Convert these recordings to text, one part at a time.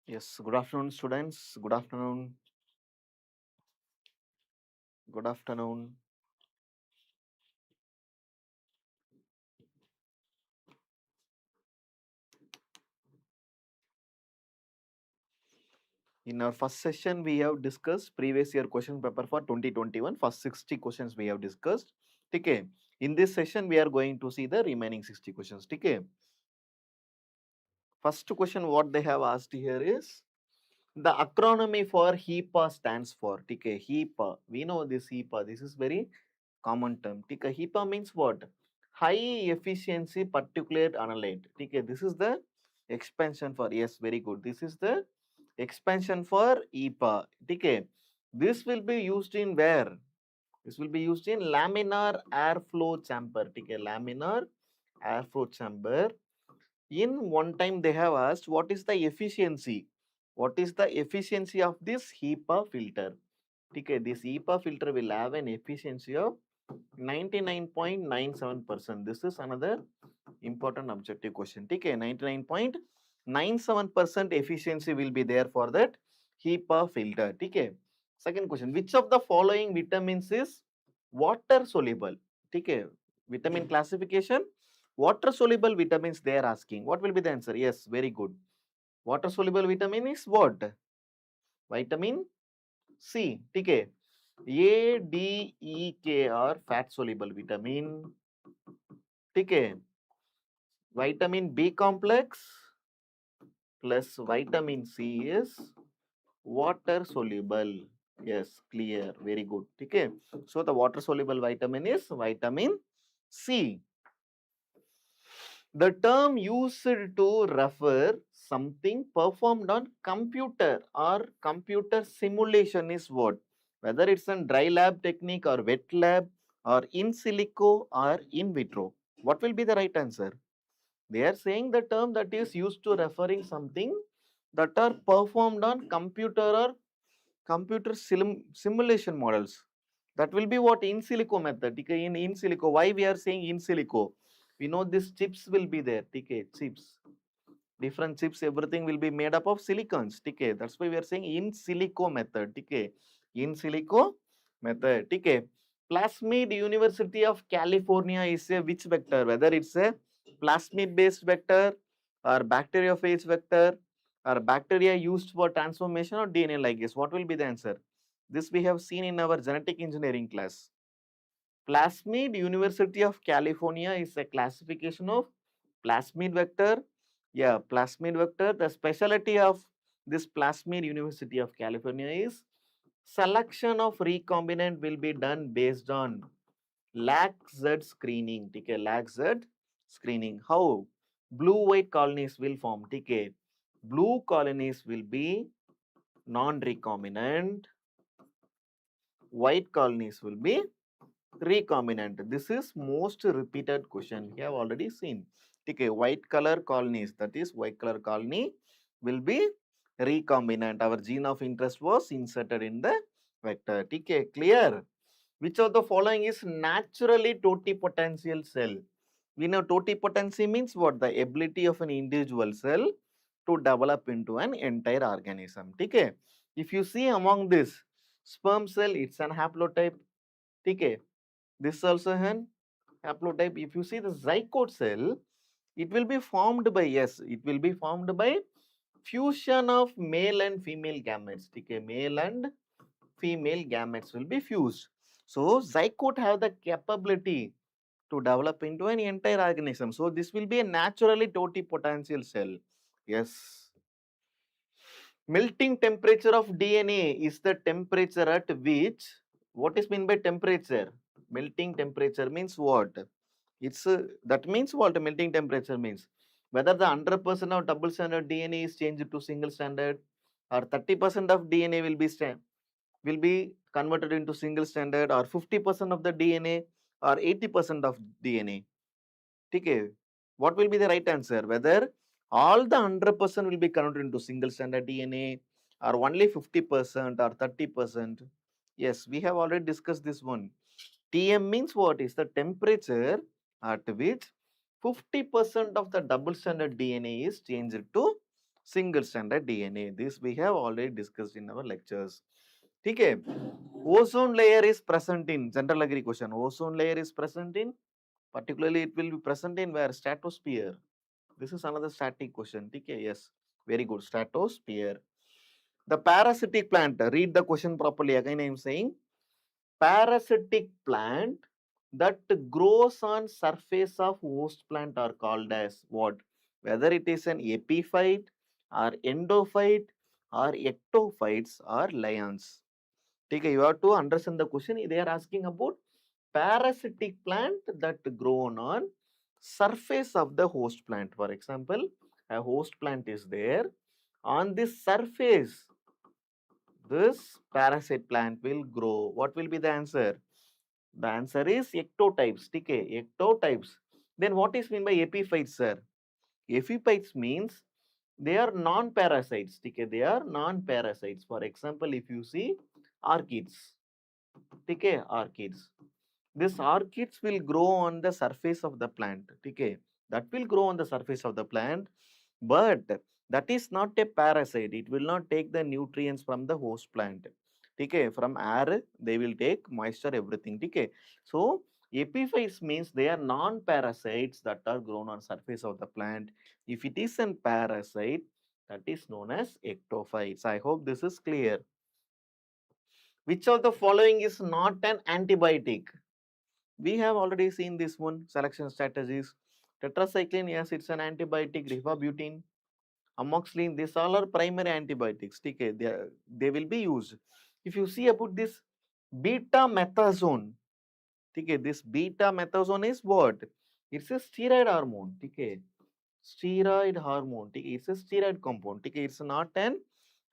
Yes, good afternoon, students. Good afternoon. Good afternoon. In our first session, we have discussed previous year question paper for 2021. First 60 questions we have discussed. Okay. In this session, we are going to see the remaining 60 questions. Okay. First question, what they have asked here is the acronym for HEPA stands for. Okay. HEPA. We know this HEPA. This is very common term. Okay. HEPA means what? High efficiency particulate analyte. Okay. This is the expansion for. Yes, very good. This is the expansion for EPA. Okay. This will be used in where? This will be used in laminar airflow chamber. Okay. Laminar airflow chamber. In one time they have asked what is the efficiency? What is the efficiency of this HEPA filter? Okay. This HEPA filter will have an efficiency of 99.97%. This is another important objective question. Okay. 99.97% efficiency will be there for that HEPA filter. Okay. Second question, which of the following vitamins is water soluble? Okay. Vitamin classification, water soluble vitamins they are asking. What will be the answer? Yes, very good. Water soluble vitamin is what? Vitamin C. Okay. A, D, E, K are fat soluble vitamin. Okay. Vitamin B complex plus vitamin C is water soluble. Yes, clear. Very good. Okay. So the water soluble vitamin is vitamin C. The term used to refer something performed on computer or computer simulation is what? Whether it's a dry lab technique or wet lab or in silico or in vitro. What will be the right answer? They are saying the term that is used to referring something that are performed on computer or computer simulation models. That will be what? In silico method. Okay, in silico. Why we are saying in silico? We know these chips will be there. Okay, chips. Different chips, everything will be made up of silicons. Okay, that's why we are saying in silico method. Okay, in silico method. Okay, plasmid University of California is a which vector? Whether it's a plasmid based vector or bacteriophage vector or bacteria used for transformation or DNA ligase. What will be the answer? This we have seen in our genetic engineering class. Plasmid University of California is a classification of plasmid vector. Yeah, plasmid vector. The specialty of this plasmid University of California is selection of recombinant will be done based on LAC-Z screening. Okay, LAC-Z screening. How? Blue-white colonies will form. Okay, blue colonies will be non-recombinant. White colonies will be recombinant. This is most repeated question. We have already seen. Okay, white color colonies, that is white color colony will be recombinant. Our gene of interest was inserted in the vector. Okay, clear? Which of the following is naturally totipotential cell? We know totipotency means what? The ability of an individual cell to develop into an entire organism. Okay. If you see among this, sperm cell, it's an haplotype. Okay. This is also an haplotype. If you see the zygote cell, it will be formed by, yes, it will be formed by fusion of male and female gametes. Okay, male and female gametes will be fused. So zygote have the capability to develop into an entire organism. So this will be a naturally totipotential cell. Yes. Melting temperature of DNA is the temperature at which, what is meant by temperature? Melting temperature means what? It's that means what melting temperature means. Whether the 100% of double stranded DNA is changed to single stranded, or 30% of DNA will be converted into single stranded, or 50% of the DNA, or 80% of DNA. Okay, what will be the right answer? Whether all the 100% will be converted into single stranded DNA, or only 50% or 30%. Yes, we have already discussed this one. Tm means what? Is the temperature at which 50% of the double stranded DNA is changed to single stranded DNA. This we have already discussed in our lectures. Okay. Ozone layer is present in general agri question. Ozone layer is present in, particularly it will be present in where? Stratosphere. This is another static question. Okay. Yes. Very good. Stratosphere. The parasitic plant. Read the question properly. Again, I am saying parasitic plant that grows on surface of host plant are called as what? Whether it is an epiphyte or endophyte or ectophytes or lions. Okay, you have to understand the question. They are asking about parasitic plant that grown on surface of the host plant. For example, a host plant is there. On this surface, this parasite plant will grow. What will be the answer? The answer is ectotypes. Okay, ectotypes. Then what is mean by epiphytes, sir? Epiphytes means they are non-parasites. Okay, they are non-parasites. For example, if you see orchids, okay, orchids. This orchids will grow on the surface of the plant. Okay, that will grow on the surface of the plant, but that is not a parasite. It will not take the nutrients from the host plant. Okay, from air they will take moisture, everything. Okay, so epiphytes means they are non-parasites that are grown on surface of the plant. If it is a parasite, that is known as ectophytes. I hope this is clear. Which of the following is not an antibiotic? We have already seen this one, selection strategies. Tetracycline, yes, it's an antibiotic. Rifabutin, amoxicillin, these all are primary antibiotics. Okay, they will be used. If you see about this betamethasone, okay, this betamethasone is what? It's a steroid hormone. Okay, steroid hormone. Okay, it's a steroid compound. Okay, it's not an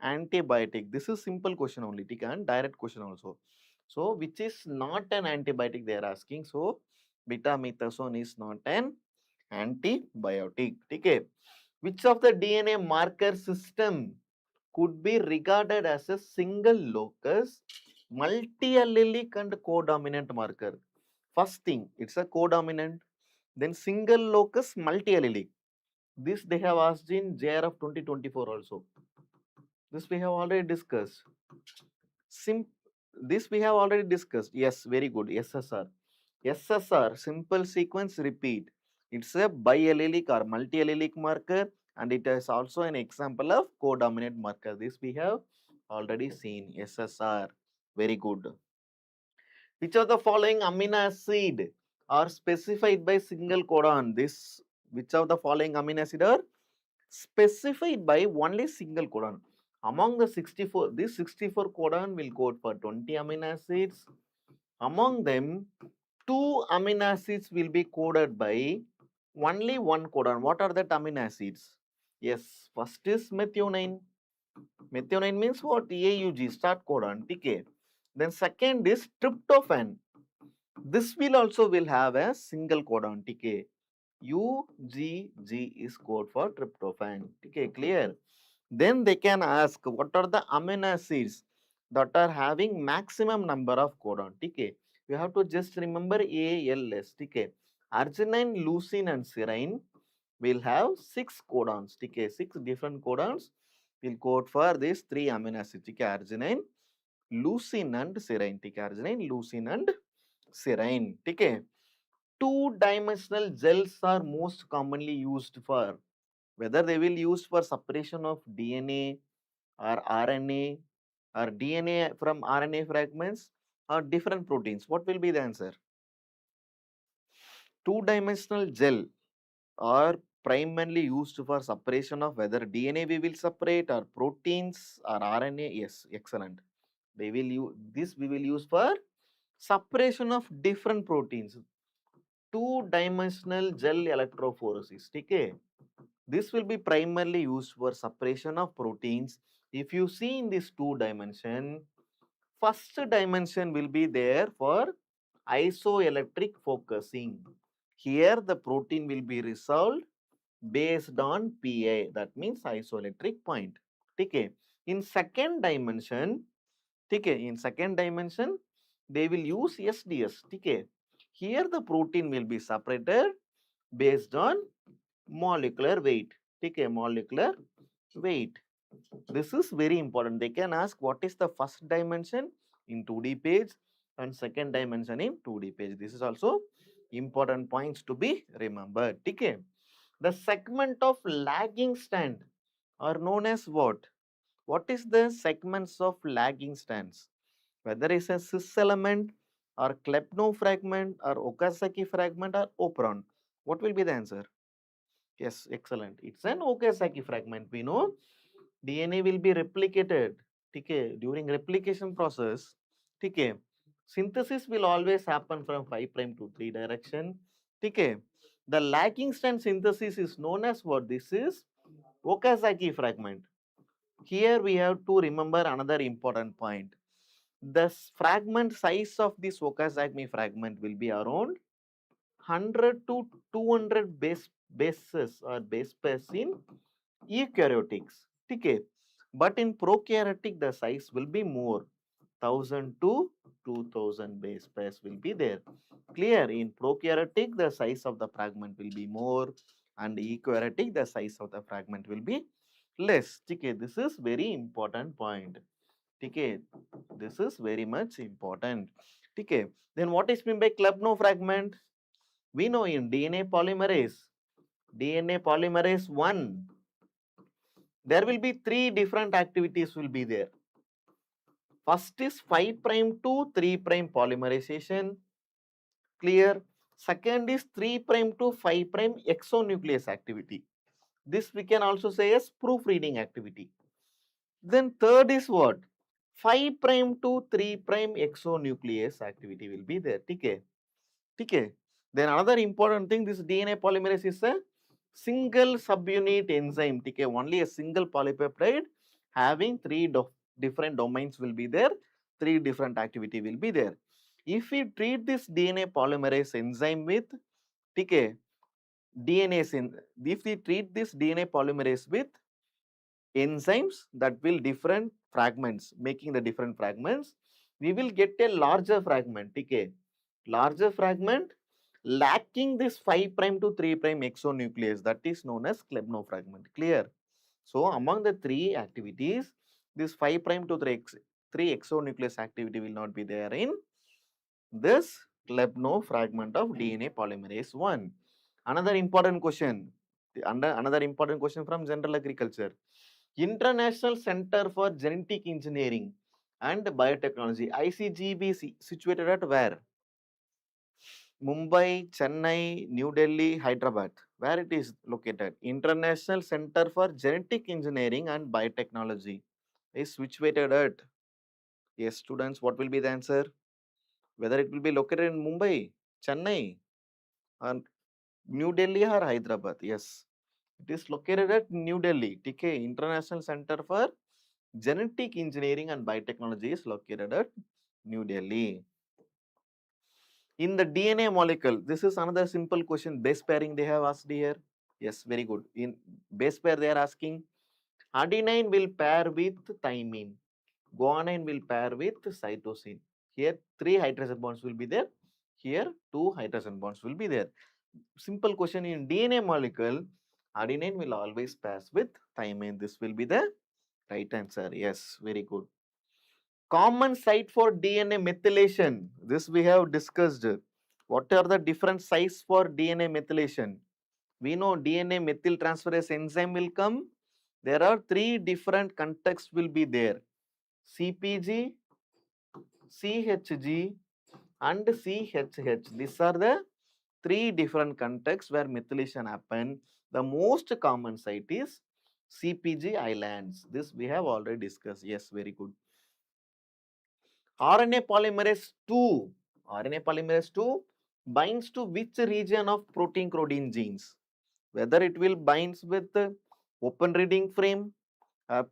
antibiotic. This is simple question only. Okay, and direct question also. So, which is not an antibiotic they are asking. So, betamethasone is not an antibiotic. Okay. Which of the DNA marker system could be regarded as a single locus, multi-allelic and codominant marker? First thing, it's a codominant. Then single locus, multi-allelic. This they have asked in JRF 2024 also. This we have already discussed. Sim this we have already discussed. Yes, very good. SSR. SSR, simple sequence repeat. It's a biallelic or multi-allelic marker, and it is also an example of codominant marker. This we have already seen. SSR. Very good. Which of the following amino acid are specified by single codon? Which of the following amino acid are specified by only single codon? Among the 64, this 64 codon will code for 20 amino acids. Among them, 2 amino acids will be coded by only one codon. What are the amino acids? Yes, first is methionine. Methionine means what? AUG, start codon, TK. Then second is tryptophan. This will also will have a single codon, TK. UGG is code for tryptophan. Okay, clear? Then they can ask what are the amino acids that are having maximum number of codon. Okay, you have to just remember ALS. Okay, arginine, leucine, and serine will have 6 codons. Okay, 6 different codons will code for these 3 amino acids. Okay, arginine, leucine, and serine. Okay, arginine, leucine, and serine. Okay. Two-dimensional gels are most commonly used for, whether they will use for separation of DNA or RNA or DNA from RNA fragments or different proteins. What will be the answer? Two-dimensional gel are primarily used for separation of whether DNA we will separate or proteins or RNA. Yes, excellent. They will use this. We will use for separation of different proteins. Two-dimensional gel electrophoresis. Okay. This will be primarily used for separation of proteins. If you see in this 2 dimension, first dimension will be there for isoelectric focusing. Here the protein will be resolved based on PA, that means isoelectric point. Okay. In second dimension, okay, in second dimension, they will use SDS. Okay. Here the protein will be separated based on molecular weight. Okay, molecular weight. This is very important. They can ask what is the first dimension in 2D page and second dimension in 2D page. This is also important points to be remembered. Okay. The segment of lagging stand are known as what? What is the segments of lagging stands? Whether it's a cis element or Klepno fragment or Okazaki fragment or Opron. What will be the answer? Yes, excellent. It's an Okazaki fragment. We know DNA will be replicated. Okay, during replication process, okay, synthesis will always happen from 5 prime to 3 direction. Okay, the lagging strand synthesis is known as what? This is Okazaki fragment. Here we have to remember another important point. The fragment size of this Okazaki fragment will be around 100 to 200 bases or base pairs in eukaryotics. Okay. But in prokaryotic, the size will be more. 1000 to 2000 base pairs will be there. Clear? In prokaryotic, the size of the fragment will be more, and eukaryotic, the size of the fragment will be less. Okay. This is very important point. Okay. This is very much important. Okay. Then what is meant by Klebno fragment? We know in DNA polymerase 1, there will be 3 different activities will be there. First is 5 prime to 3 prime polymerization. Clear? Second is 3 prime to 5 prime exonuclease activity. This we can also say as proofreading activity. Then third is what? 5 prime to 3 prime exonuclease activity will be there. Okay. Okay. Then another important thing, this DNA polymerase is a single subunit enzyme. Okay. Only a single polypeptide having 3 different domains will be there. 3 different activity will be there. If we treat this DNA polymerase enzyme with, okay, if we treat this DNA polymerase with enzymes that will different fragments, making the different fragments, we will get a larger fragment. Okay. Larger fragment lacking this 5 prime to 3 prime exonuclease, that is known as Klebno fragment. Clear? So among the 3 activities, this 5 prime to 3 exonuclease activity will not be there in this Klebno fragment of DNA polymerase 1. Another important question, another important question from general agriculture. International Center for Genetic Engineering and Biotechnology, ICGB, situated at where? Mumbai, Chennai, New Delhi, Hyderabad. Where it is located? International Center for Genetic Engineering and Biotechnology is situated at. Yes, students, what will be the answer? Whether it will be located in Mumbai, Chennai, or New Delhi or Hyderabad. Yes, it is located at New Delhi. TK, International Center for Genetic Engineering and Biotechnology is located at New Delhi. In the DNA molecule, this is another simple question. Base pairing they have asked here. Yes, very good. In base pair they are asking, adenine will pair with thymine. Guanine will pair with cytosine. Here 3 hydrogen bonds will be there. Here 2 hydrogen bonds will be there. Simple question, in DNA molecule, adenine will always pair with thymine. This will be the right answer. Yes, very good. Common site for DNA methylation. This we have discussed. What are the different sites for DNA methylation? We know DNA methyl transferase enzyme will come. There are 3 different contexts will be there. CPG, CHG and CHH. These are the 3 different contexts where methylation happen. The most common site is CPG islands. This we have already discussed. Yes, very good. RNA polymerase 2 binds to which region of protein coding genes? Whether it will binds with open reading frame,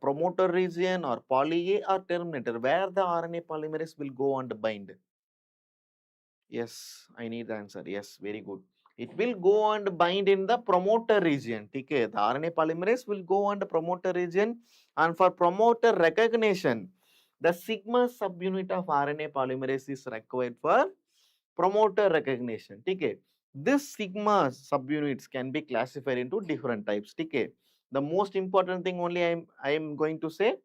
promoter region, or poly A or terminator, where the RNA polymerase will go and bind? Yes, I need the answer. Yes, very good. It will go and bind in the promoter region. Okay, the RNA polymerase will go on the promoter region, and for promoter recognition, the sigma subunit of RNA polymerase is required for promoter recognition. Okay. This sigma subunits can be classified into different types. Okay. The most important thing only I am going to say.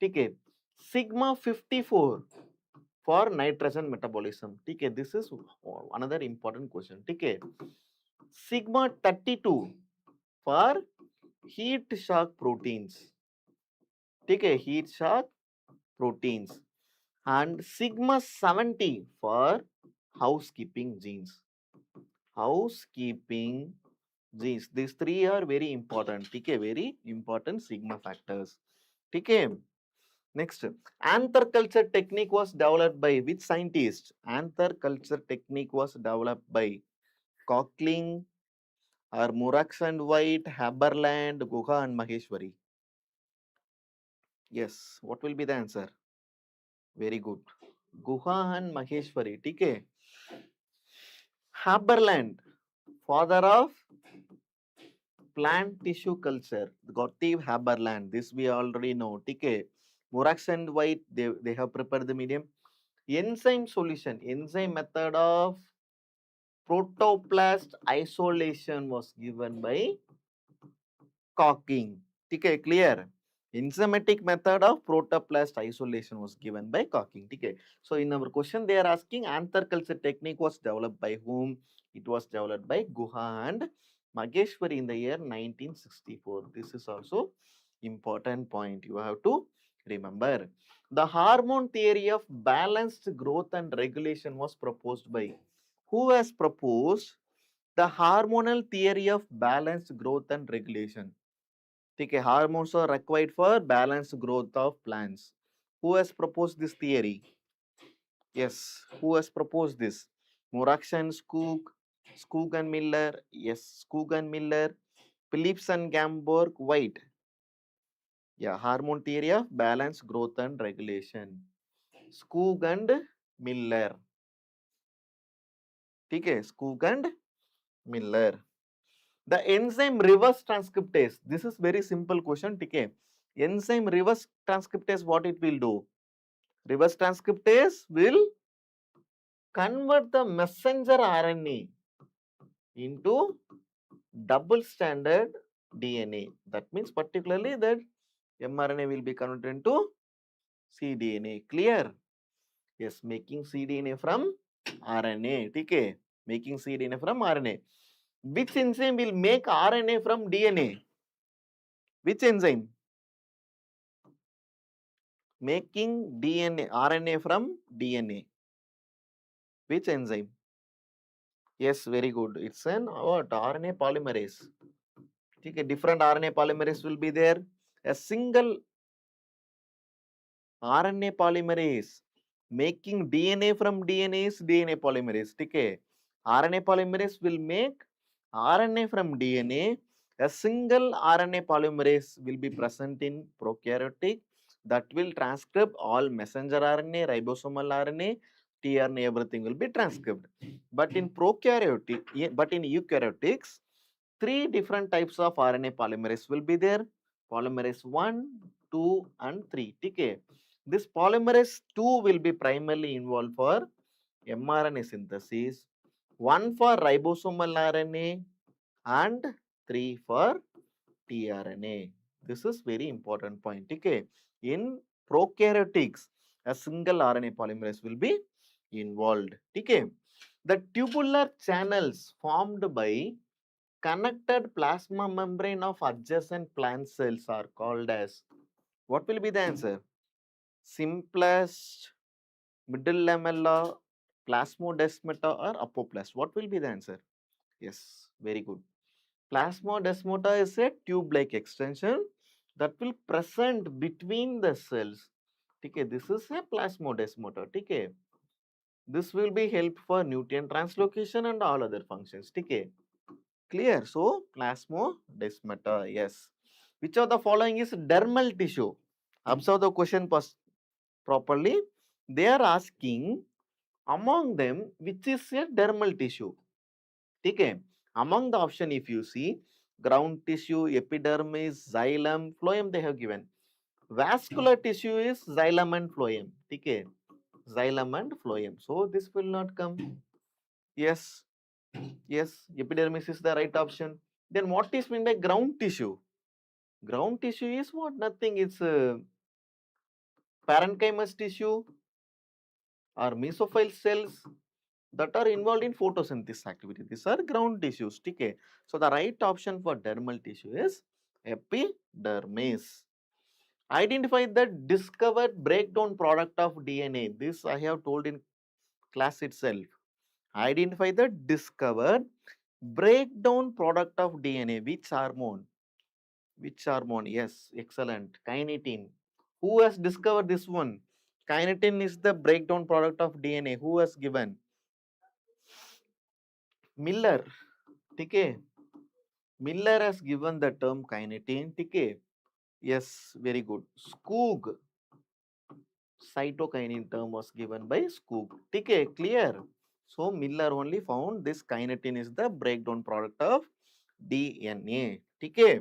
Okay. Sigma 54 for nitrogen metabolism. Okay. This is another important question. Okay. Sigma 32 for heat shock proteins. Okay. Heat shock proteins. And sigma 70 for housekeeping genes. Housekeeping genes. These three are very important. Okay, very important sigma factors. Okay. Next, anther culture technique was developed by which scientist? Anther culture technique was developed by Cockling or Murax and White, Haberland, Guha and Maheshwari. Yes, what will be the answer? Very good. Guha and Maheshwari. Okay. Haberland, father of plant tissue culture, Gottlieb Haberland. This we already know. Okay. Murax and White, they have prepared the medium. Enzyme solution, enzyme method of protoplast isolation was given by Cocking. Okay, clear. Enzymatic method of protoplast isolation was given by Cocking. Okay. So in our question, they are asking anther culture technique was developed by whom? It was developed by Guha and Mageshwari in the year 1964. This is also important point you have to remember. The hormone theory of balanced growth and regulation was proposed by who has proposed the hormonal theory of balanced growth and regulation? Okay, hormones are required for balanced growth of plants. Who has proposed this theory? Yes, who has proposed this? Murakshan, Skoog and Miller. Yes, Skoog and Miller. Phillips and Gamborg, White. Yeah, hormone theory of balanced growth and regulation. Skoog and Miller. Okay, Skoog and Miller. The enzyme reverse transcriptase. This is very simple question. Okay. Enzyme reverse transcriptase, what it will do? Reverse transcriptase will convert the messenger RNA into double stranded DNA. That means particularly that mRNA will be converted into cDNA. Clear? Yes, making cDNA from RNA. Okay. Making cDNA from RNA. Which enzyme will make RNA from DNA? Which enzyme? Making DNA, RNA from DNA. Which enzyme? Yes, very good. It's an what? RNA polymerase. Okay, different RNA polymerase will be there. A single RNA polymerase making DNA from DNA is DNA polymerase. Okay. RNA polymerase will make RNA from DNA. A single RNA polymerase will be present in prokaryotic that will transcribe all messenger RNA, ribosomal RNA, tRNA, everything will be transcribed. But in eukaryotics, three different types of RNA polymerase will be there. Polymerase 1, 2 and 3. Okay. This polymerase 2 will be primarily involved for mRNA synthesis, 1 for ribosomal RNA and 3 for tRNA. This is very important point. Okay. In prokaryotics, a single RNA polymerase will be involved. Okay. The tubular channels formed by connected plasma membrane of adjacent plant cells are called as, what will be the answer? Simplest, middle lamella, plasmodesmata or apoplast. What will be the answer? Yes, very good. Plasmodesmata is a tube-like extension that will present between the cells. Okay, this is a plasmodesmata. Okay, this will be help for nutrient translocation and all other functions. Okay, clear? So, plasmodesmata, yes. Which of the following is dermal tissue? Observe the question properly. They are asking among them which is a dermal tissue. Okay. Among the option, if you see ground tissue, epidermis, xylem, phloem, they have given. Vascular tissue is xylem and phloem. Okay. Xylem and phloem. So this will not come. Yes. Yes, epidermis is the right option. Then what is meant by ground tissue? Ground tissue is what? Nothing. It's parenchymal tissue or mesophile cells that are involved in photosynthesis activity. These are ground tissues. Okay. So the right option for dermal tissue is epidermis. Identify the discovered breakdown product of DNA. This I have told in class itself. Identify the discovered breakdown product of DNA. Which hormone? Which hormone? Yes, excellent. Kinetin. Who has discovered this one? Kinetin is the breakdown product of DNA. Who has given? Miller. Okay. Miller has given the term kinetin. Okay. Yes, very good. Skoog. Cytokinin term was given by Skoog. Okay, clear. So Miller only found this kinetin is the breakdown product of DNA. Okay.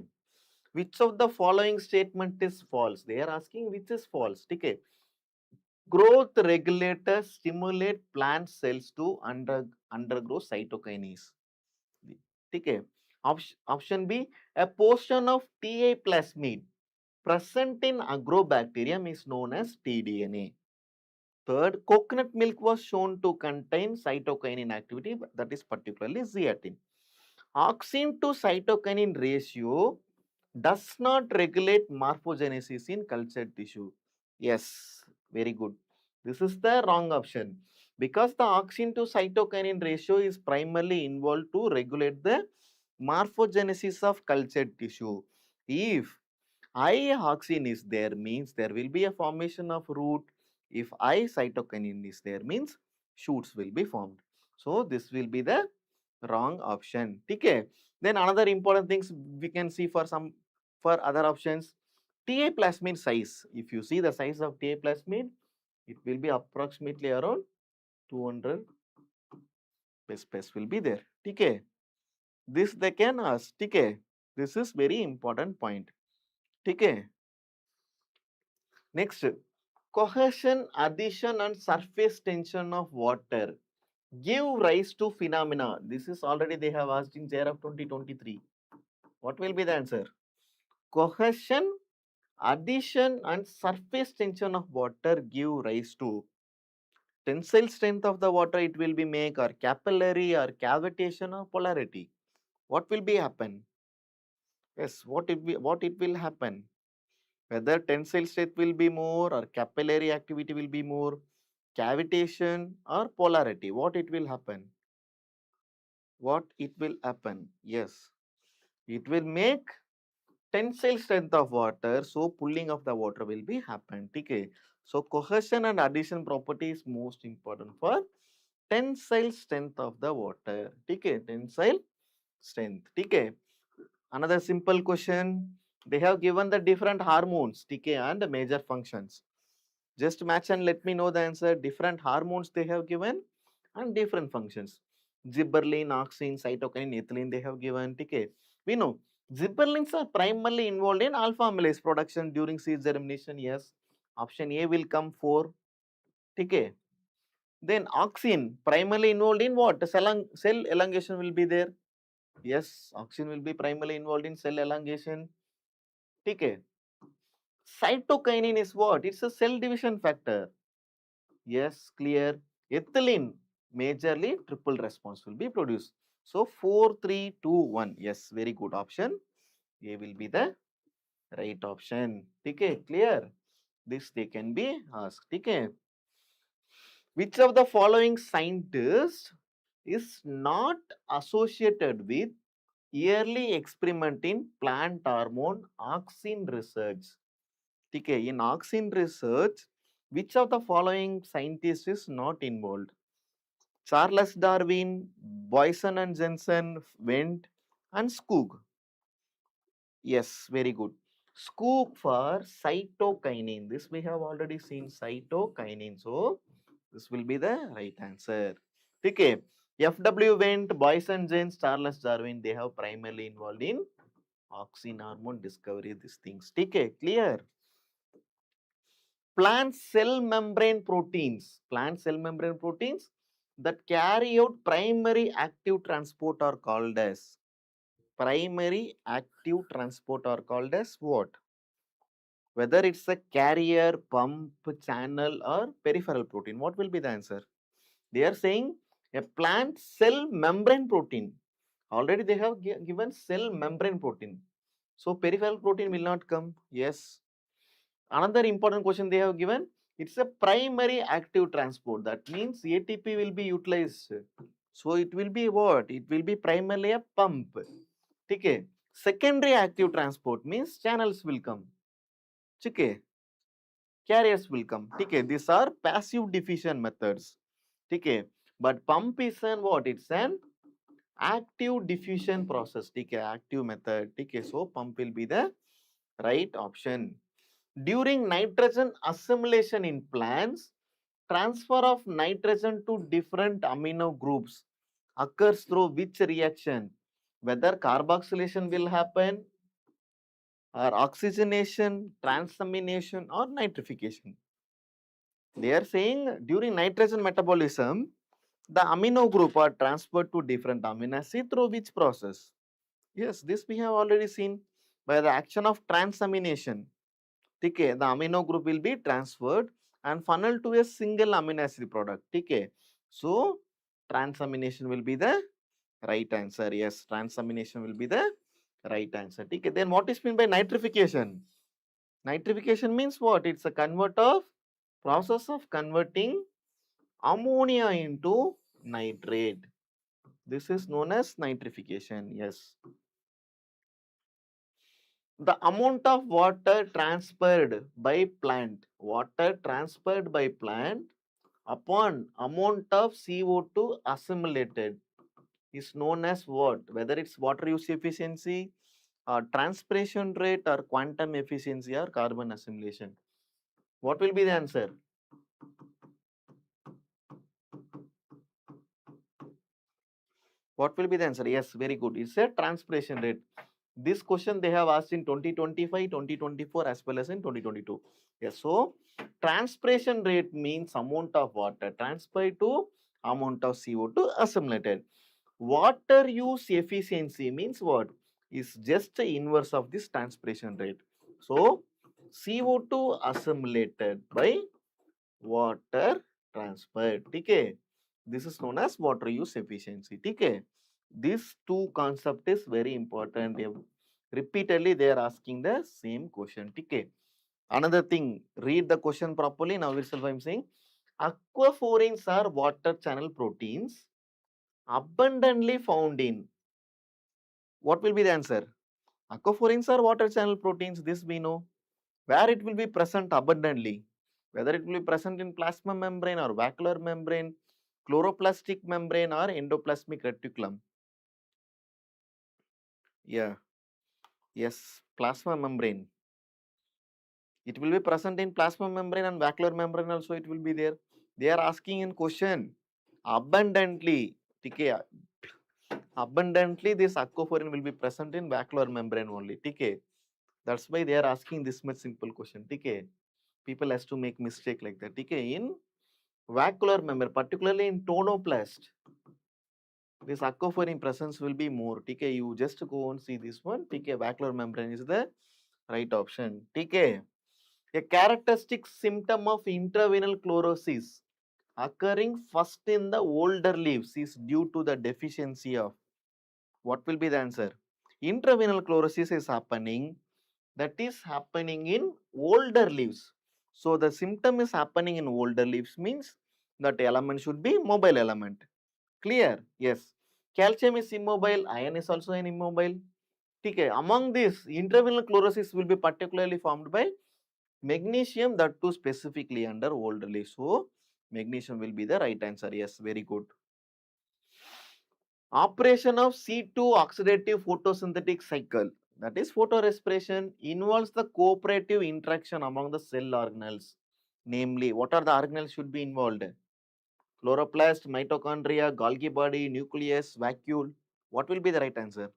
Which of the following statement is false? They are asking which is false. Okay. Growth regulators stimulate plant cells to undergo cytokinase. Okay. Option B, a portion of TA plasmid present in agrobacterium is known as tDNA. Third, coconut milk was shown to contain cytokinin activity, that is particularly zeatin. Auxin to cytokinin ratio does not regulate morphogenesis in cultured tissue. Yes, very good. This is the wrong option because the auxin to cytokinin ratio is primarily involved to regulate the morphogenesis of cultured tissue. If I auxin is there means there will be a formation of root. If I cytokinin is there means shoots will be formed. So this will be the wrong option. Okay. Then another important things we can see for other options. TA plasmid size. If you see the size of TA plasmid, it will be approximately around 200 space will be there. Okay. This they can ask. Okay. This is very important point. Okay. Next, cohesion, adhesion and surface tension of water give rise to phenomena. This is already they have asked in JRF 2023. What will be the answer? Cohesion, adhesion and surface tension of water give rise to tensile strength of the water it will be make or capillary or cavitation or polarity. What will be happen? Yes, what it will happen? Whether tensile strength will be more or capillary activity will be more, cavitation or polarity, what it will happen? What it will happen? Yes, it will make tensile strength of water, so pulling of the water will be happen. Okay. So cohesion and adhesion property is most important for tensile strength of the water. Okay, tensile strength. Okay. Another simple question. They have given the different hormones, TK, and major functions. Just match and let me know the answer. Different hormones they have given and different functions. Gibberellin, auxin, cytokinin, ethylene they have given. TK. We know gibberellins are primarily involved in alpha amylase production during seed germination. Yes. Option A will come 4. TK. Then auxin primarily involved in what? Cell elongation will be there. Yes, auxin will be primarily involved in cell elongation. TK. Cytokinin is what? It's a cell division factor. Yes, clear. Ethylene, majorly triple response will be produced. So 4, 3, 2, 1. Yes, very good option. A will be the right option. Okay, clear. This they can be asked. Okay. Which of the following scientists is not associated with yearly experiment in plant hormone auxin research? Okay, in auxin research, which of the following scientists is not involved? Charles Darwin, Boyson and Jensen, Wendt, and Skoog. Yes, very good. Skoog for cytokinin. This we have already seen cytokinin. So, this will be the right answer. Okay. F.W. Wendt, Boyson, Jens, Charles Darwin, they have primarily involved in auxin hormone discovery, these things. Okay, clear. Plant cell membrane proteins. Plant cell membrane proteins that carry out primary active transport are called as? Primary active transport are called as what? Whether it's a carrier, pump, channel or peripheral protein, what will be the answer? They are saying a plant cell membrane protein. Already they have given cell membrane protein. So peripheral protein will not come. Yes. Another important question they have given, it's a primary active transport. That means ATP will be utilized. So it will be what? It will be primarily a pump. Okay. Secondary active transport means channels will come. Okay. Carriers will come. Okay. These are passive diffusion methods. Okay. But pump is an what? It's an active diffusion process. Okay. Active method. Okay. So pump will be the right option. During nitrogen assimilation in plants, transfer of nitrogen to different amino groups occurs through which reaction? Whether carboxylation will happen or oxygenation, transamination or nitrification. They are saying during nitrogen metabolism, the amino group are transferred to different amino acid through which process? Yes, this we have already seen by the action of transamination. Okay, the amino group will be transferred and funneled to a single amino acid product. Okay, so transamination will be the right answer. Yes, transamination will be the right answer. Okay, then what is meant by nitrification? Nitrification means what? It's a process of converting ammonia into nitrate. This is known as nitrification. Yes. The amount of water transferred by plant upon amount of CO2 assimilated is known as what? Whether it's water use efficiency or transpiration rate or quantum efficiency or carbon assimilation. What will be the answer? What will be the answer? Yes, very good. It's a transpiration rate. This question they have asked in 2025, 2024 as well as in 2022. Yes, so transpiration rate means amount of water transpired to amount of CO2 assimilated. Water use efficiency means what? Is just the inverse of this transpiration rate. So CO2 assimilated by water transferred. Okay. This is known as water use efficiency. Okay. These two concept is very important. Repeatedly they are asking the same question. Okay. Another thing, read the question properly. Now itself I am saying aquaphorins are water channel proteins abundantly found in. What will be the answer? Aquaphorins are water channel proteins. This we know. Where it will be present abundantly, whether it will be present in plasma membrane or vacuolar membrane, chloroplastic membrane or endoplasmic reticulum. Yeah, yes, plasma membrane. It will be present in plasma membrane and vacuolar membrane also it will be there. They are asking in question abundantly. Okay, abundantly this aquaphorin will be present in vacuolar membrane only. Okay, that's why they are asking this much simple question. Okay, people has to make mistake like that. Okay, in vacuolar membrane, particularly in tonoplast, this aquaphorin presence will be more. TK, you just go and see this one. TK, vacuolar membrane is the right option. TK, a characteristic symptom of intravenous chlorosis occurring first in the older leaves is due to the deficiency of. What will be the answer? Intravenous chlorosis is happening. That is happening in older leaves. So the symptom is happening in older leaves means that element should be mobile element. Clear? Yes. Calcium is immobile, iron is also an immobile. Okay. Among these, intravenous chlorosis will be particularly formed by magnesium, that too specifically under older leaves. So magnesium will be the right answer. Yes, very good. Operation of C2 oxidative photosynthetic cycle, that is photorespiration, involves the cooperative interaction among the cell organelles. Namely, what are the organelles should be involved? Chloroplast, mitochondria, Golgi body, nucleus, vacuole. What will be the right answer?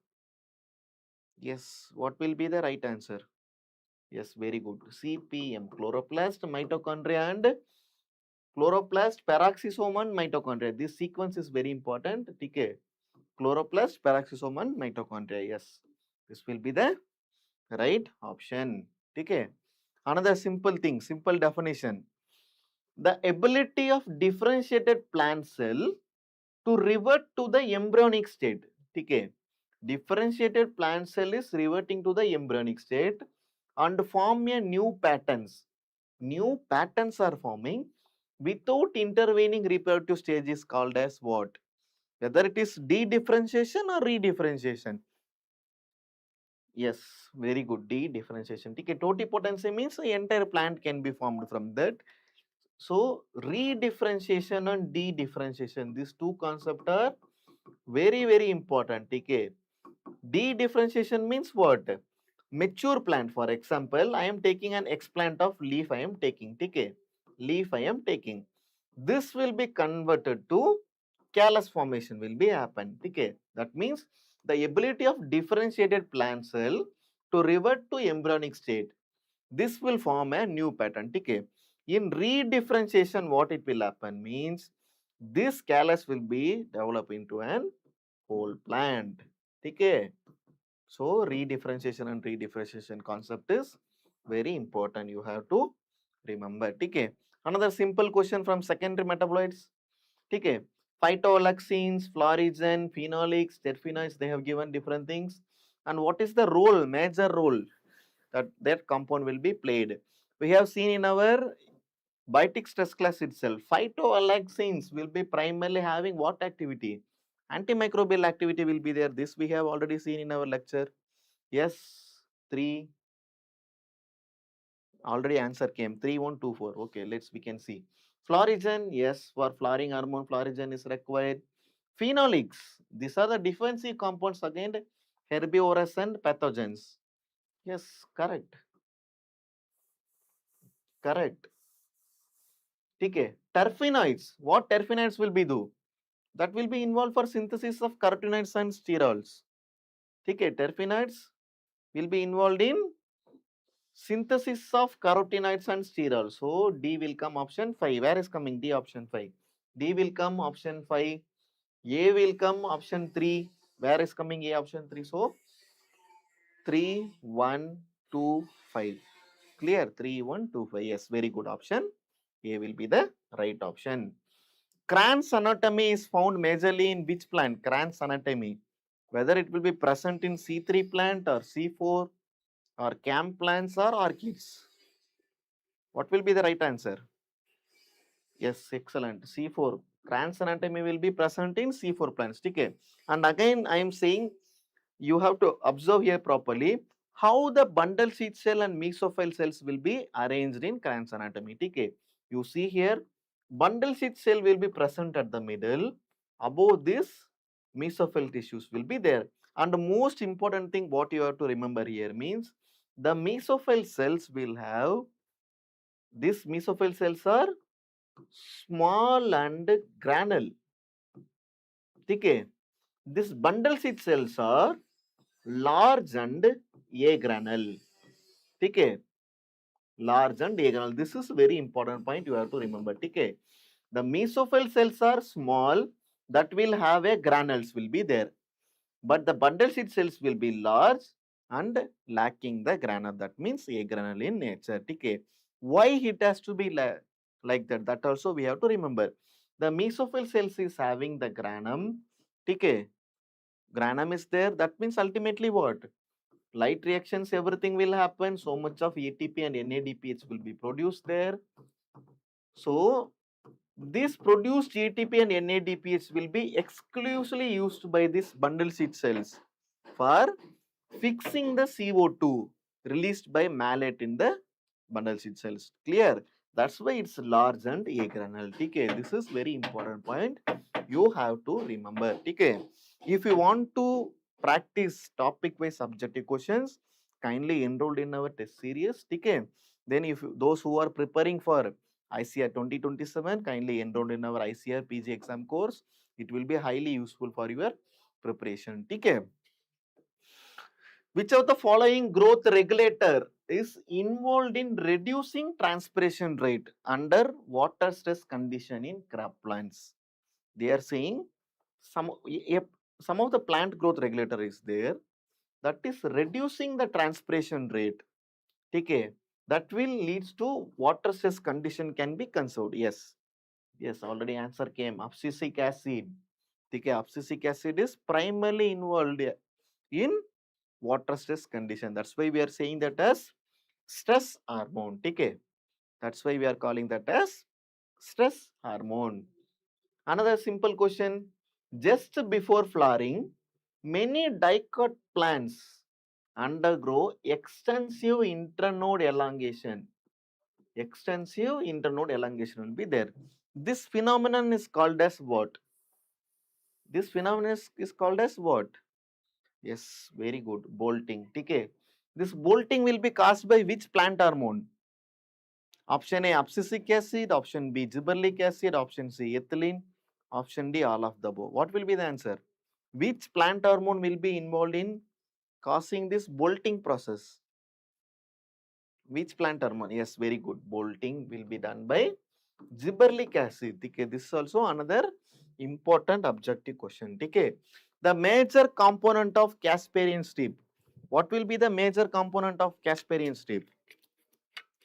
Yes, what will be the right answer? Yes, very good. CPM, chloroplast, mitochondria and Chloroplast, peroxisome and mitochondria. This sequence is very important. Okay. Chloroplast, peroxisome and mitochondria. Yes. This will be the right option. Okay. Another simple thing, simple definition. The ability of differentiated plant cell to revert to the embryonic state. Okay. Differentiated plant cell is reverting to the embryonic state and form a new patterns. New patterns are forming without intervening reproductive stage is called as what? Whether it is de-differentiation or re-differentiation. Yes, very good. De-differentiation. Okay, totipotency means the entire plant can be formed from that. So, re-differentiation and de-differentiation, these two concepts are very, very important. Okay. De-differentiation means what? Mature plant. For example, I am taking an explant of leaf I am taking. Okay. Leaf I am taking. This will be converted to callus formation will be happen. Okay. That means the ability of differentiated plant cell to revert to embryonic state. This will form a new pattern. Okay. In re-differentiation, what it will happen means this callus will be developed into an whole plant. Okay. So, redifferentiation and redifferentiation concept is very important. You have to remember. Okay. Another simple question from secondary metabolites. Okay. Phytolexins, florigen, phenolics, terpenoids, they have given different things. And what is the role, major role that compound will be played? We have seen in our biotic stress class itself, phytolexins will be primarily having what activity? Antimicrobial activity will be there. This we have already seen in our lecture. Yes, 3, already answer came, 3124. Okay, we can see. Florigen, yes, for flowering hormone, florigen is required. Phenolics, these are the defensive compounds against herbivores and pathogens. Yes, correct, correct. Okay, terpenoids, what terpenoids will be do? That will be involved for synthesis of carotenoids and sterols. Okay, terpenoids will be involved in synthesis of carotenoids and sterols. So, D will come option 5. Where is coming D option 5? D will come option 5. A will come option 3. Where is coming A option 3? So, 3, 1, 2, 5. Clear? 3, 1, 2, 5. Yes, very good option. A will be the right option. Cran's anatomy is found majorly in which plant? Cran's anatomy. Whether it will be present in C3 plant or C4 or cam plants or orchids. What will be the right answer? Yes, excellent. C4. Cran's anatomy will be present in C4 plants. Okay. And again, I am saying you have to observe here properly how the bundle sheath cell and mesophyll cells will be arranged in Cran's anatomy. Okay. You see here, bundle sheath cell will be present at the middle. Above this, mesophyll tissues will be there. And the most important thing what you have to remember here means the mesophyll cells will have, these mesophyll cells are small and granule. Okay. This bundle sheath cells are large and agranule. Okay. Large and agranule. This is very important point you have to remember. Okay. The mesophyll cells are small, that will have a granules will be there. But the bundle sheath cells will be large and lacking the granule. That means agranule in nature. Okay. Why it has to be like that? That also we have to remember. The mesophyll cells is having the granum. Okay. Granum is there. That means ultimately what? Light reactions, everything will happen. So much of ATP and NADPH will be produced there. So this produced ATP and NADPH will be exclusively used by this bundle sheath cells for fixing the CO2 released by malate in the bundle sheath cells. Clear? That's why it's large and agranule. Okay, this is very important point. You have to remember. Okay, if you want to practice topic-wise subjective questions, kindly enrolled in our test series. Okay, then if those who are preparing for ICAR 2027, kindly enrolled in our ICAR PG exam course. It will be highly useful for your preparation. Okay. Which of the following growth regulator is involved in reducing transpiration rate under water stress condition in crop plants. They are saying some of the plant growth regulator is there that is reducing the transpiration rate. Okay, that will leads to water stress condition can be conserved. Yes, yes, already answer came. Abscisic acid. Okay, abscisic acid is primarily involved in water stress condition. That's why we are saying that as stress hormone. Okay, that's why we are calling that as stress hormone. Another simple question. Just before flowering, many dicot plants undergo extensive internode elongation. Extensive internode elongation will be there. This phenomenon is called as what? This phenomenon is called as what? Yes, very good. Bolting. Okay. This bolting will be caused by which plant hormone? Option A, abscisic acid. Option B, gibberellic acid. Option C, ethylene. Option D, all of the above. What will be the answer? Which plant hormone will be involved in causing this bolting process? Which plant hormone? Yes, very good. Bolting will be done by gibberellic acid. Okay, this is also another important objective question. Okay, the major component of Casparian strip. What will be the major component of Casparian strip?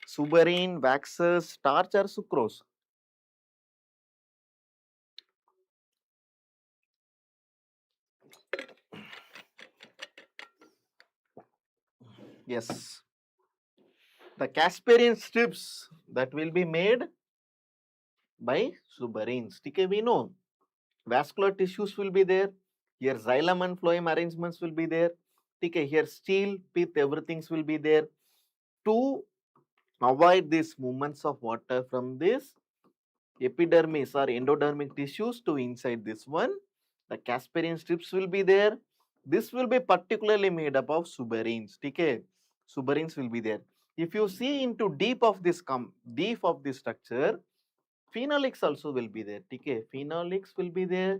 Suberin, waxes, starch or sucrose? Yes, the Casparian strips that will be made by suberins. Okay, we know vascular tissues will be there. Here xylem and phloem arrangements will be there. Okay, here steel, pith, everything will be there. To avoid these movements of water from this epidermis or endodermic tissues to inside this one, the Casparian strips will be there. This will be particularly made up of suberins. Okay, suberins will be there. If you see into deep of this structure, phenolics also will be there. Okay, phenolics will be there.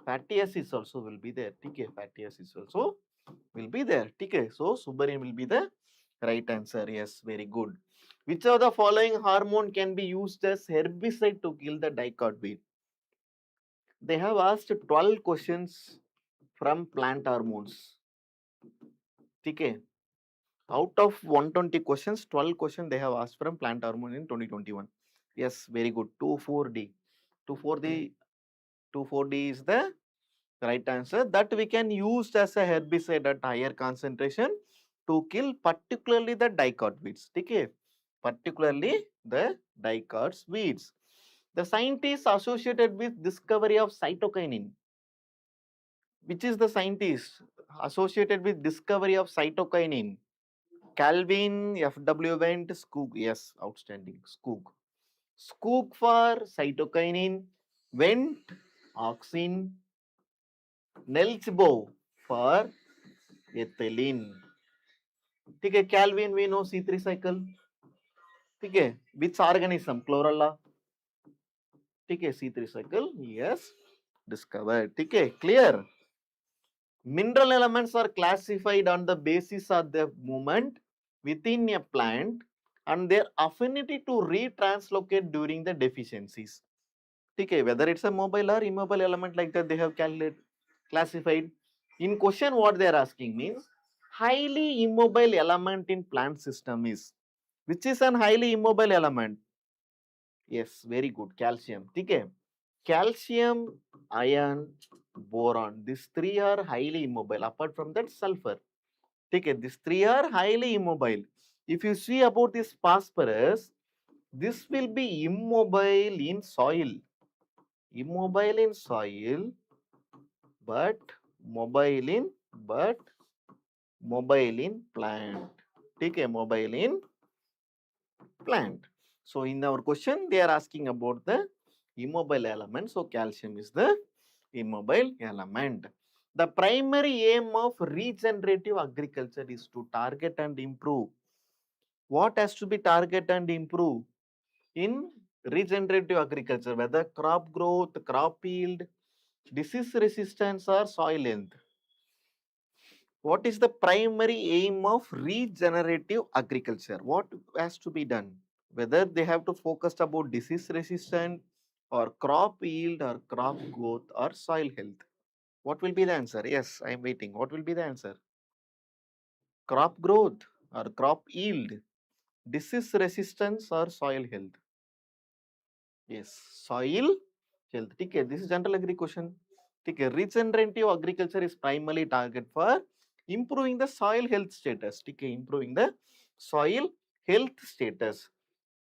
Fatty acids also will be there. Okay, fatty acids also will be there. Okay, so suberin will be the right answer. Yes, very good. Which of the following hormone can be used as herbicide to kill the dicot weed? They have asked 12 questions from plant hormones. Okay, out of 120 questions, 12 questions they have asked from plant hormone in 2021. Yes, very good. 24D. 24D, 24D is the right answer that we can use as a herbicide at higher concentration to kill particularly the dicot weeds. Okay, particularly the dicot weeds. The scientist associated with discovery of cytokinin. Which is the scientist associated with discovery of cytokinin? Calvin, F.W. Wendt, Skoog. Yes, outstanding. Skoog. Skoog for cytokinin, Wendt, auxin, Nelchbo for ethylene. ठीक है, Calvin we know C3 cycle. ठीक है, which organism? Chlorella. ठीक है, C3 cycle. Yes, discovered. ठीक है, clear. Mineral elements are classified on the basis of their movement within a plant and their affinity to retranslocate during the deficiencies. Okay, whether it's a mobile or immobile element like that, they have classified. In question, what they are asking means highly immobile element in plant system is, which is an highly immobile element? Yes, very good. Calcium. Okay. Calcium, iron, boron. These three are highly immobile. Apart from that, sulfur. Okay. These three are highly immobile. If you see about this phosphorus, this will be immobile in soil. Immobile in soil, but mobile in plant. Okay. Mobile in plant. So in our question, they are asking about the immobile element. So calcium is the immobile element. The primary aim of regenerative agriculture is to target and improve. What has to be target and improve in regenerative agriculture? Whether crop growth, crop yield, disease resistance or soil health. What is the primary aim of regenerative agriculture? What has to be done? Whether they have to focus about disease resistant or crop yield or crop growth or soil health. What will be the answer? Yes, I am waiting. What will be the answer? Crop growth or crop yield, disease resistance or soil health? Yes, soil health. Okay, this is general agri question. Okay, regenerative agriculture is primarily target for improving the soil health status. Okay, improving the soil health status.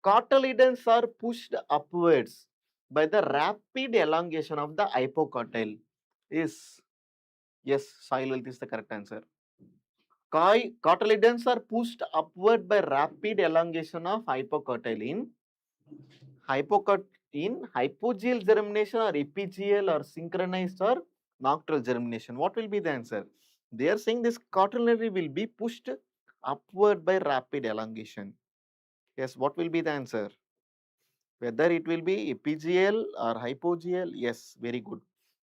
Cotyledons are pushed upwards by the rapid elongation of the hypocotyle. Yes, soil health is the correct answer. Cotyledons are pushed upward by rapid elongation of hypocotyle in hypogeal germination or epigeal or synchronized or nocturnal germination. What will be the answer? They are saying this quaternary will be pushed upward by rapid elongation. Yes, what will be the answer? Whether it will be epigeal or hypogeal? Yes, very good.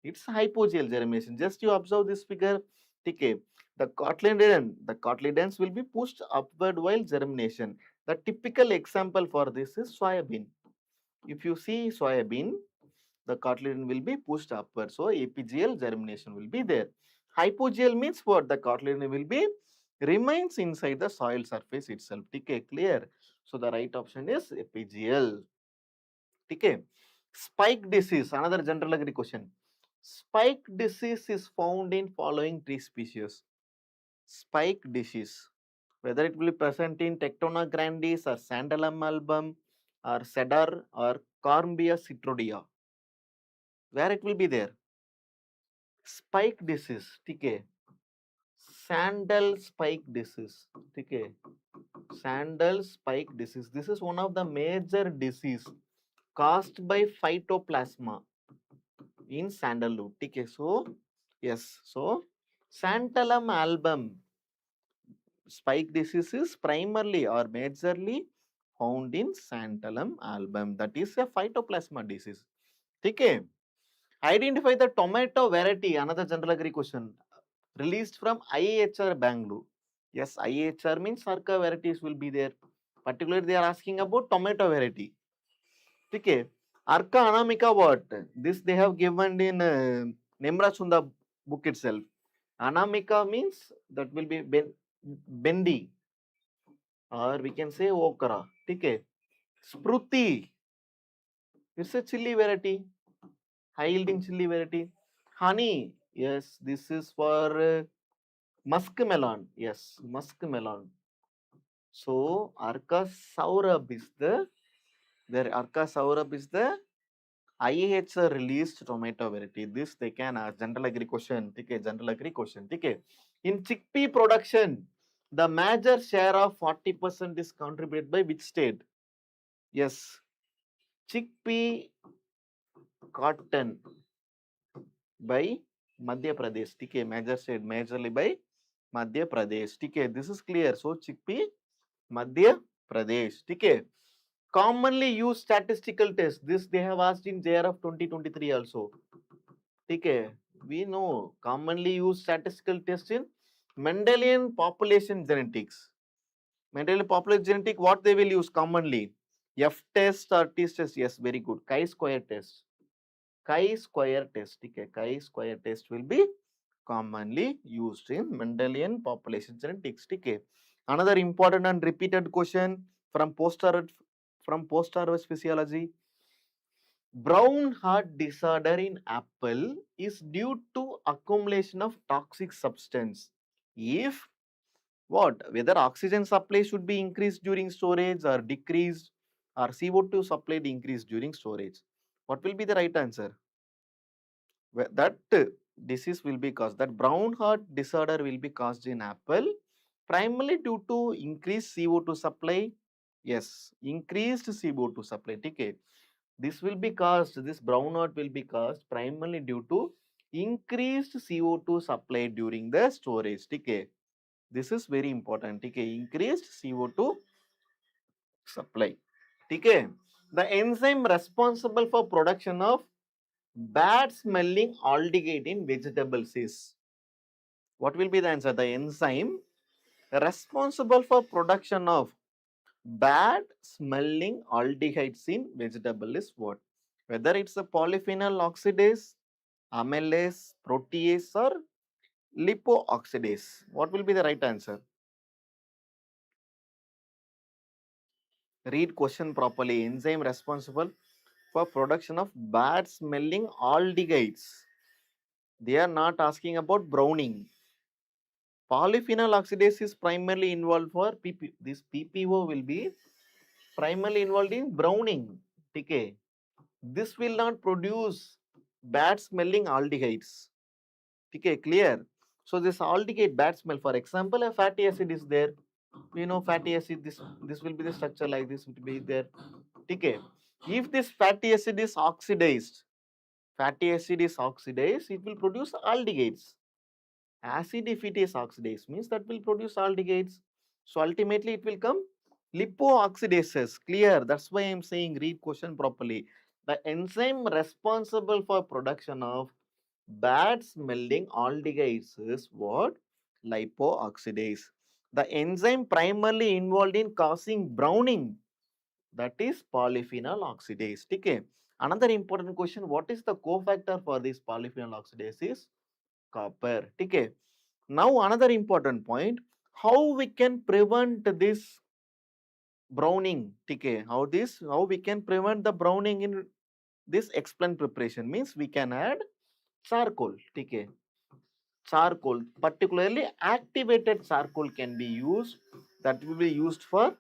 It's hypogeal germination. Just you observe this figure. Okay. The cotyledons will be pushed upward while germination. The typical example for this is soybean. If you see soybean, the cotyledon will be pushed upward. So epigeal germination will be there. Hypogeal means what? The cotyledon will be remains inside the soil surface itself. Okay, clear. So the right option is epigeal. Okay. Spike disease, another general agri question. Spike disease is found in following tree species. Spike disease, whether it will be present in Tectona grandis or Santalum album or cedar or Cormbia citrodia. Where it will be there? Spike disease, okay. Sandal spike disease, okay. Sandal spike disease. This is one of the major disease caused by phytoplasma in sandalwood. Okay, so yes, so Santalum album spike disease is primarily or majorly found in Santalum album. That is a phytoplasma disease. Okay. Identify the tomato variety, another general agri question, released from IHR Bangalore. Yes, IHR means Sarka varieties will be there. Particularly, they are asking about tomato variety. Okay. Arca anamica what? This they have given in Nemra Sunda book itself. Anamica means that will be bendy or we can say okra. Okay. Spruti. It's a chili variety. High yielding chili variety. Honey. Yes, this is for muskmelon. Yes, muskmelon. So, Arca saurab is the IHR released tomato variety. This they can ask general agri question. Okay, general agri question. Okay. In chickpea production, the major share of 40% is contributed by which state? Yes, chickpea cotton by Madhya Pradesh. Okay, major state majorly by Madhya Pradesh. Okay, this is clear. So, chickpea Madhya Pradesh. Okay. Commonly used statistical test. This they have asked in JRF 2023 also. Okay. We know commonly used statistical test in Mendelian population genetics. Mendelian population genetic, what they will use commonly? F test or T test? Yes, very good. Chi-square test. Chi-square test. Okay. Chi-square test will be commonly used in Mendelian population genetics. Okay. Another important and repeated question from post-harvest physiology. Brown heart disorder in apple is due to accumulation of toxic substance. If what? Whether oxygen supply should be increased during storage or decreased or CO2 supply increased during storage. What will be the right answer? That disease will be caused, that brown heart disorder will be caused in apple primarily due to increased CO2 supply. Yes, increased CO2 supply. Okay. This will be caused, this brown heart will be caused primarily due to increased CO2 supply during the storage. Okay. This is very important. Okay. Increased CO2 supply. Okay. The enzyme responsible for production of bad smelling aldehyde in vegetables is What will be the answer? The enzyme responsible for production of bad smelling aldehydes in vegetable is what? Whether it's a polyphenol oxidase, amylase, protease or lipooxidase. What will be the right answer? Read question properly. Enzyme responsible for production of bad smelling aldehydes. They are not asking about browning. Polyphenol oxidase is primarily involved for PP. This PPO will be primarily involved in browning. Okay. This will not produce bad smelling aldehydes. Okay, clear. So this aldehyde bad smell. For example, a fatty acid is there. We know fatty acid. This will be the structure like this will be there. Okay. If this fatty acid is oxidized, it will produce aldehydes. Acid, if it is oxidase, means that will produce aldehydes. So ultimately it will come lipooxidases. Clear? That's why I am saying read question properly. The enzyme responsible for production of bad smelling aldehydes is what? Lipooxidase. The enzyme primarily involved in causing browning, that is polyphenol oxidase. Okay. Another important question, what is the cofactor for this polyphenol oxidase is copper. Okay. Now another important point, how we can prevent this browning. Okay. How we can prevent the browning in this explain preparation means we can add charcoal. Okay. Charcoal, particularly activated charcoal can be used. That will be used for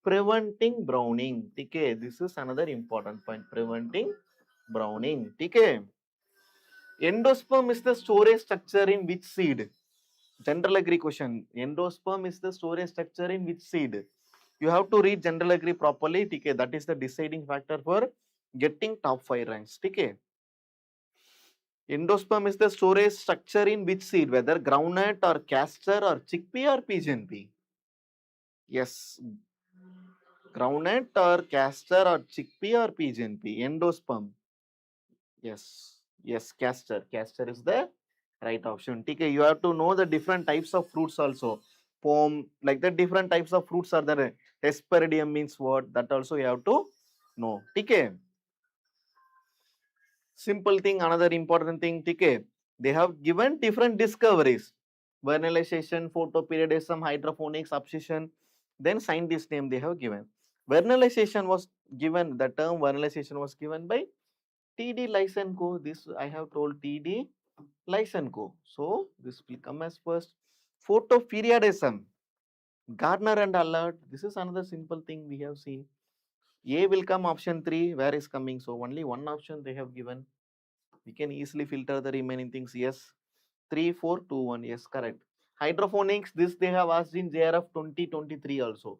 preventing browning. Okay. This is another important point, preventing browning. Okay. Endosperm is the storage structure in which seed? General Agri question. Endosperm is the storage structure in which seed? You have to read General Agri properly. Okay. That is the deciding factor for getting top 5 ranks. Okay. Endosperm is the storage structure in which seed? Whether groundnut or castor or chickpea or pigeon pea? Yes. Groundnut or castor or chickpea or pigeon pea? Endosperm. Yes. Yes. Castor. Castor is the right option. Okay. You have to know the different types of fruits also. Pome, like the different types of fruits are there. Hesperidium means what? That also you have to know. Okay. Simple thing, another important thing. Okay. They have given different discoveries. Vernalization, photoperiodism, hydroponics, abscission. Then scientist name they have given. Vernalization was given, the term vernalization was given by T.D. Lysenko. This I have told T.D. Lysenko. So this will come as first. Photoperiodism, Gardner and Allard. This is another simple thing we have seen. A will come option 3. Where is coming? So only one option they have given. We can easily filter the remaining things. Yes. 3, 4, 2, 1. Yes, correct. Hydroponics, this they have asked in JRF 2023 also.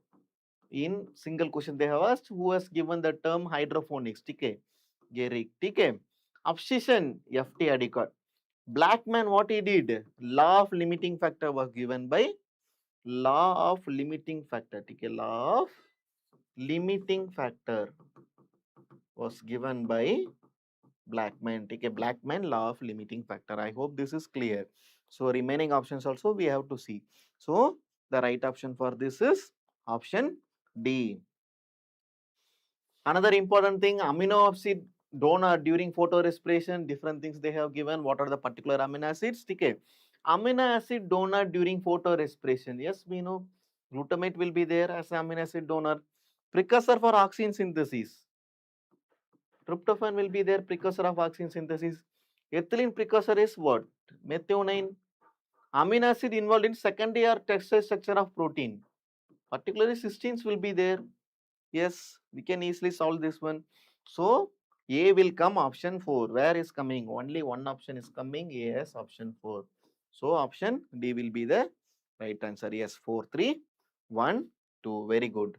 In single question they have asked who has given the term hydroponics. TK. Gehrig. TK. Abscission, FT Addict. Blackman, what he did? Law of limiting factor was given by law of limiting factor. TK. Law of limiting factor was given by Blackman. Take a Blackman law of limiting factor. I hope this is clear. So remaining options also we have to see. So the right option for this is option D. Another important thing, amino acid donor during photorespiration, different things they have given. What are the particular amino acids? Okay. Amino acid donor during photorespiration. Yes, we know glutamate will be there as amino acid donor. Precursor for oxygen synthesis. Tryptophan will be there, precursor of oxygen synthesis. Ethylene precursor is what? Methionine. Amino acid involved in secondary or tertiary structure of protein. Particularly cysteines will be there. Yes, we can easily solve this one. So A will come option 4. Where is coming? Only one option is coming. A as option 4. So option D will be the right answer. Yes, 4, 3, 1, 2. Very good.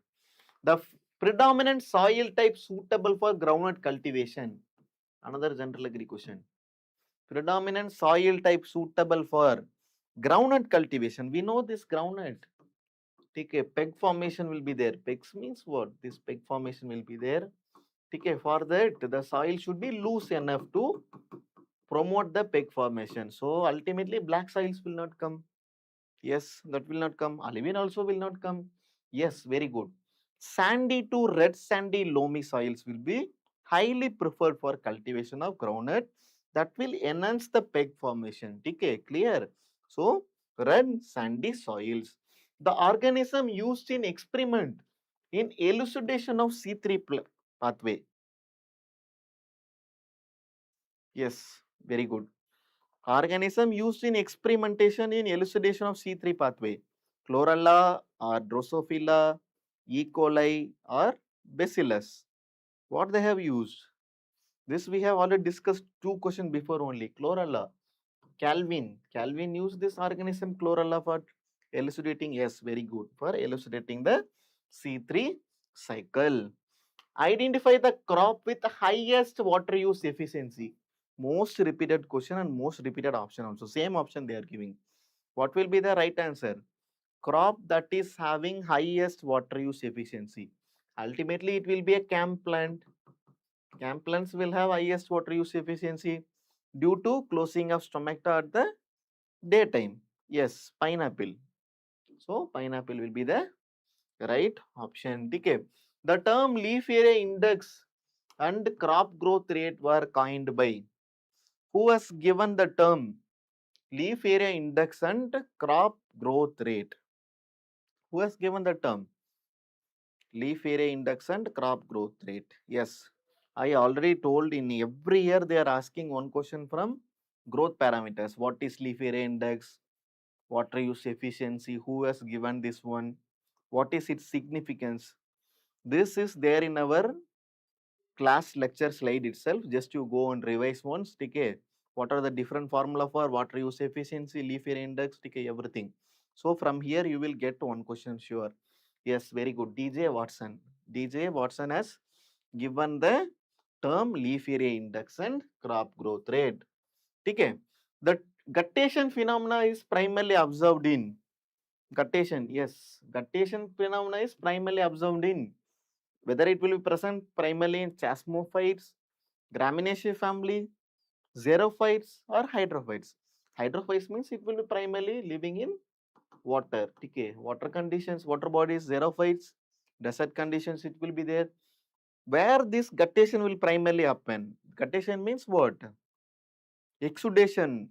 The predominant soil type suitable for groundnut cultivation. Another general agri question. Predominant soil type suitable for groundnut cultivation. We know this groundnut. Okay, peg formation will be there. Pegs means what? This peg formation will be there. Okay, for that the soil should be loose enough to promote the peg formation. So ultimately black soils will not come. Yes, that will not come. Alluvial also will not come. Yes, very good. Sandy to red sandy loamy soils will be highly preferred for cultivation of groundnut that will enhance the peg formation. Okay, clear? So, red sandy soils. The organism used in experiment in elucidation of C3 pathway. Yes, very good. Organism used in experimentation in elucidation of C3 pathway. Chlorella or Drosophila, E. coli or Bacillus. What they have used? This we have already discussed two questions before only. Chlorella. Calvin used this organism chlorella for elucidating. Yes, very good. For elucidating the C3 cycle. Identify the crop with the highest water use efficiency. Most repeated question and most repeated option also. Same option they are giving. What will be the right answer? Crop that is having highest water use efficiency. Ultimately, it will be a camp plant. Camp plants will have highest water use efficiency due to closing of stomata at the daytime. Yes, pineapple. So, pineapple will be the right option. Okay. The term leaf area index and crop growth rate were coined by who has given the term leaf area index and crop growth rate? Who has given the term leaf area index and crop growth rate? Yes, I already told in every year they are asking one question from growth parameters. What is leaf area index? Water use efficiency? Who has given this one? What is its significance? This is there in our class lecture slide itself. Just you go and revise once. Okay, what are the different formula for water use efficiency, leaf area index, okay, everything. So from here you will get one question sure. Yes, very good. DJ Watson has given the term leaf area index and crop growth rate. Okay, the guttation phenomena is primarily observed in guttation. Yes, guttation phenomena is primarily observed in whether it will be present primarily in chasmophytes, Graminaceae family, xerophytes or hydrophytes. Hydrophytes means it will be primarily living in water. Okay, water conditions, water bodies, xerophytes, desert conditions it will be there. Where this guttation will primarily happen? Guttation means what? Exudation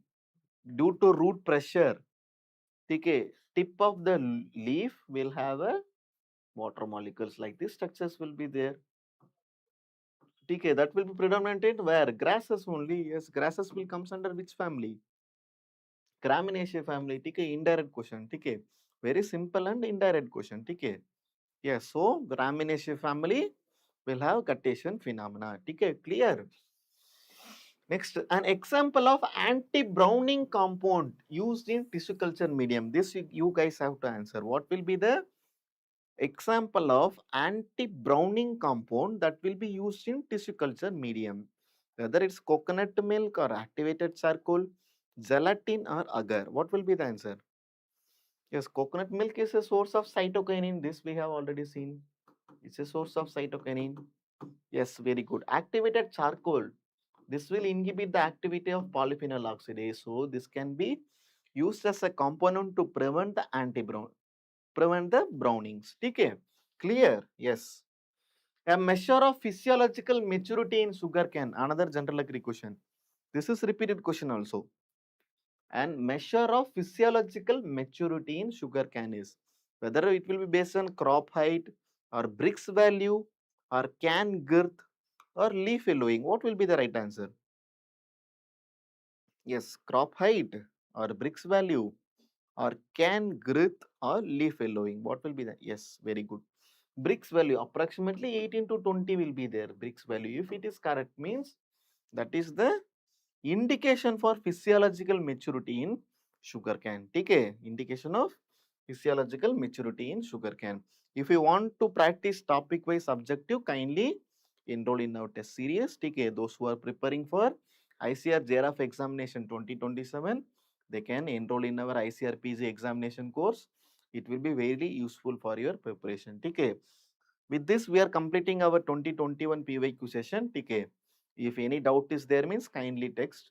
due to root pressure. Okay, tip of the leaf will have a water molecules like this structures will be there. Okay, that will be predominant where? Grasses only. Yes, grasses will comes under which family? Graminaceae family. Okay, indirect question. Okay, very simple and indirect question. Okay. Yes, so Graminaceae family will have guttation phenomena. Okay, clear. Next, an example of anti-browning compound used in tissue culture medium. This you guys have to answer. What will be the example of anti-browning compound that will be used in tissue culture medium? Whether it's coconut milk or activated charcoal, gelatin or agar. What will be the answer? Yes, coconut milk is a source of cytokinin. This we have already seen. It's a source of cytokinin. Yes, very good. Activated charcoal. This will inhibit the activity of polyphenol oxidase. So this can be used as a component to prevent the prevent the brownings. Okay, clear? Yes. A measure of physiological maturity in sugarcane. Another general agri question. This is repeated question also. And measure of physiological maturity in sugarcane is whether it will be based on crop height or Brix value or can girth or leaf yellowing. What will be the right answer? Yes, crop height or Brix value or can girth or leaf yellowing. What will be that? Yes, very good. Brix value approximately 18 to 20 will be there. Brix value, if it is correct, means that is the indication for physiological maturity in sugarcane. Okay, indication of physiological maturity in sugarcane. If you want to practice topic wise objective, kindly enroll in our test series. Okay, those who are preparing for ICAR JRF examination 2027, they can enroll in our ICAR PG examination course. It will be very useful for your preparation. Okay, with this we are completing our 2021 PYQ session. Okay, if any doubt is there means kindly text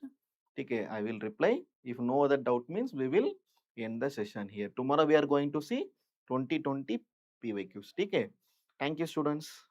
Okay, I will reply. If no other doubt means we will end the session here. Tomorrow we are going to see 2020 PYQs. Okay. Thank you, students.